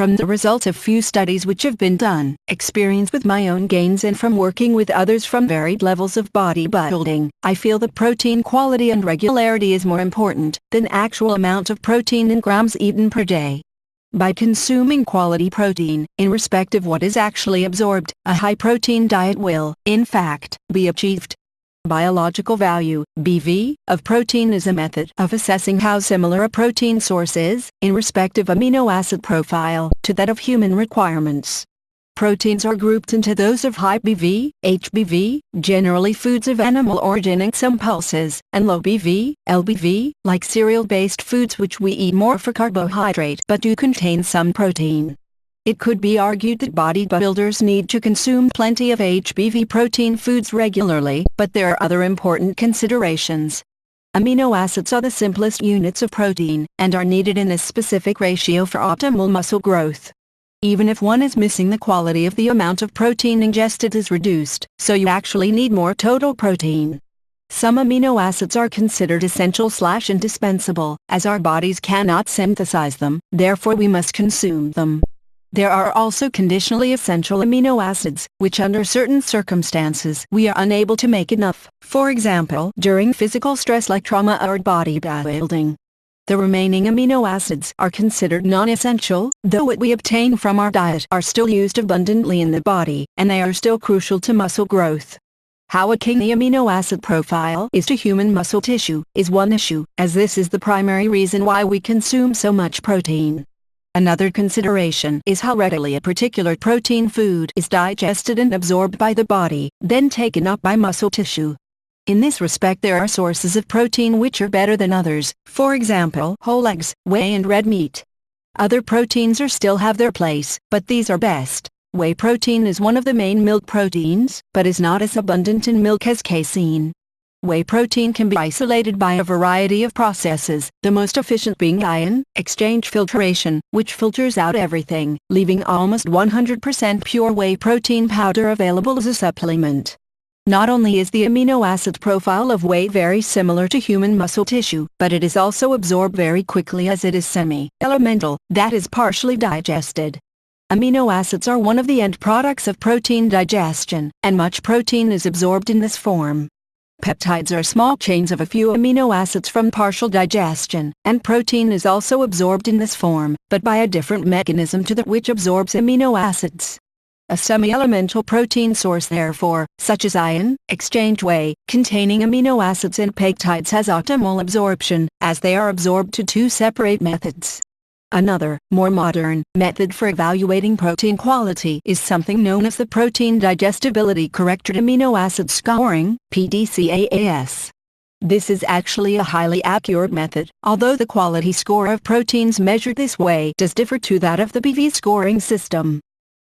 From the results of few studies which have been done, experience with my own gains and from working with others from varied levels of bodybuilding, I feel that protein quality and regularity is more important than actual amount of protein in grams eaten per day. By consuming quality protein, in respect of what is actually absorbed, a high-protein diet will, in fact, be achieved. Biological value, BV, of protein is a method of assessing how similar a protein source is, in respect of amino acid profile, to that of human requirements. Proteins are grouped into those of high BV, HBV, generally foods of animal origin and some pulses, and low BV, LBV, like cereal-based foods which we eat more for carbohydrate but do contain some protein. It could be argued that bodybuilders need to consume plenty of HBV protein foods regularly, but there are other important considerations. Amino acids are the simplest units of protein, and are needed in a specific ratio for optimal muscle growth. Even if one is missing, the quality of the amount of protein ingested is reduced, so you actually need more total protein. Some amino acids are considered essential/indispensable, as our bodies cannot synthesize them, therefore we must consume them. There are also conditionally essential amino acids, which under certain circumstances we are unable to make enough, for example during physical stress like trauma or bodybuilding. The remaining amino acids are considered non-essential, though what we obtain from our diet are still used abundantly in the body, and they are still crucial to muscle growth. How akin the amino acid profile is to human muscle tissue is one issue, as this is the primary reason why we consume so much protein. Another consideration is how readily a particular protein food is digested and absorbed by the body, then taken up by muscle tissue. In this respect there are sources of protein which are better than others, for example whole eggs, whey and red meat. Other proteins still have their place, but these are best. Whey protein is one of the main milk proteins, but is not as abundant in milk as casein. Whey protein can be isolated by a variety of processes, the most efficient being ion exchange filtration, which filters out everything, leaving almost 100% pure whey protein powder available as a supplement. Not only is the amino acid profile of whey very similar to human muscle tissue, but it is also absorbed very quickly as it is semi-elemental, that is partially digested. Amino acids are one of the end products of protein digestion, and much protein is absorbed in this form. Peptides are small chains of a few amino acids from partial digestion, and protein is also absorbed in this form, but by a different mechanism to that which absorbs amino acids. A semi-elemental protein source therefore, such as ion exchange whey, containing amino acids and peptides has optimal absorption, as they are absorbed to two separate methods. Another, more modern, method for evaluating protein quality is something known as the Protein Digestibility Corrected Amino Acid Scoring, PDCAAS. This is actually a highly accurate method, although the quality score of proteins measured this way does differ to that of the BV scoring system.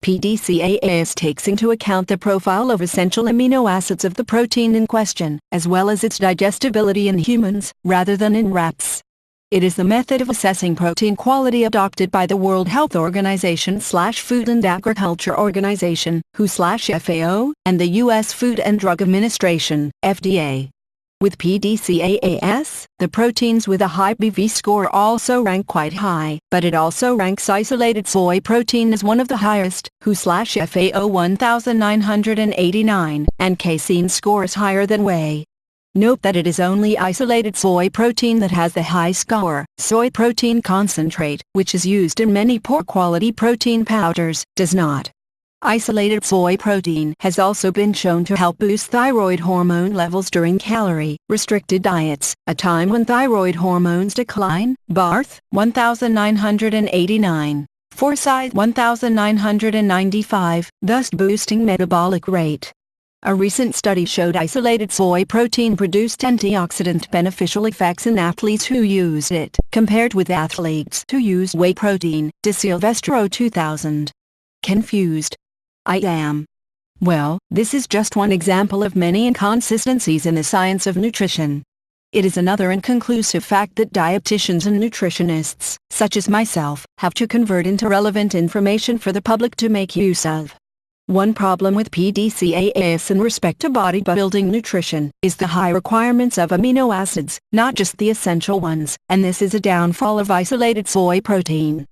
PDCAAS takes into account the profile of essential amino acids of the protein in question, as well as its digestibility in humans, rather than in rats. It is the method of assessing protein quality adopted by the World Health Organization/Food and Agriculture Organization, WHO/FAO, and the U.S. Food and Drug Administration, FDA. With PDCAAS, the proteins with a high BV score also rank quite high, but it also ranks isolated soy protein as one of the highest, WHO/FAO 1989, and casein scores higher than whey. Note that it is only isolated soy protein that has the high score. Soy protein concentrate, which is used in many poor quality protein powders, does not. Isolated soy protein has also been shown to help boost thyroid hormone levels during calorie-restricted diets, a time when thyroid hormones decline. Barth, 1989. Forsyth 1995, thus boosting metabolic rate. A recent study showed isolated soy protein produced antioxidant beneficial effects in athletes who used it, compared with athletes who used whey protein. De Silvestro 2000. Confused? I am. Well, this is just one example of many inconsistencies in the science of nutrition. It is another inconclusive fact that dietitians and nutritionists, such as myself, have to convert into relevant information for the public to make use of. One problem with PDCAAS in respect to bodybuilding nutrition is the high requirements of amino acids, not just the essential ones, and this is a downfall of isolated soy protein.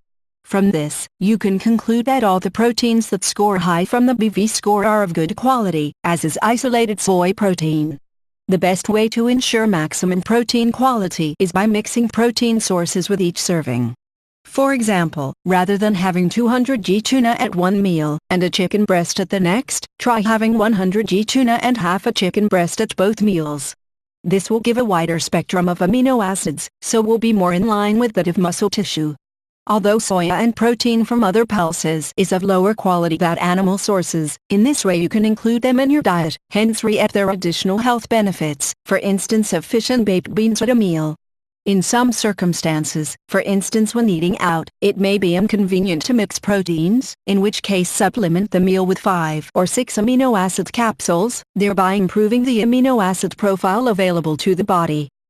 From this, you can conclude that all the proteins that score high from the BV score are of good quality, as is isolated soy protein. The best way to ensure maximum protein quality is by mixing protein sources with each serving. For example, rather than having 200 g tuna at one meal and a chicken breast at the next, try having 100 g tuna and half a chicken breast at both meals. This will give a wider spectrum of amino acids, so will be more in line with that of muscle tissue. Although soya and protein from other pulses is of lower quality than animal sources, in this way you can include them in your diet, hence reap their additional health benefits, for instance of fish and baked beans at a meal. In some circumstances, for instance when eating out, it may be inconvenient to mix proteins, in which case supplement the meal with 5 or 6 amino acid capsules, thereby improving the amino acid profile available to the body.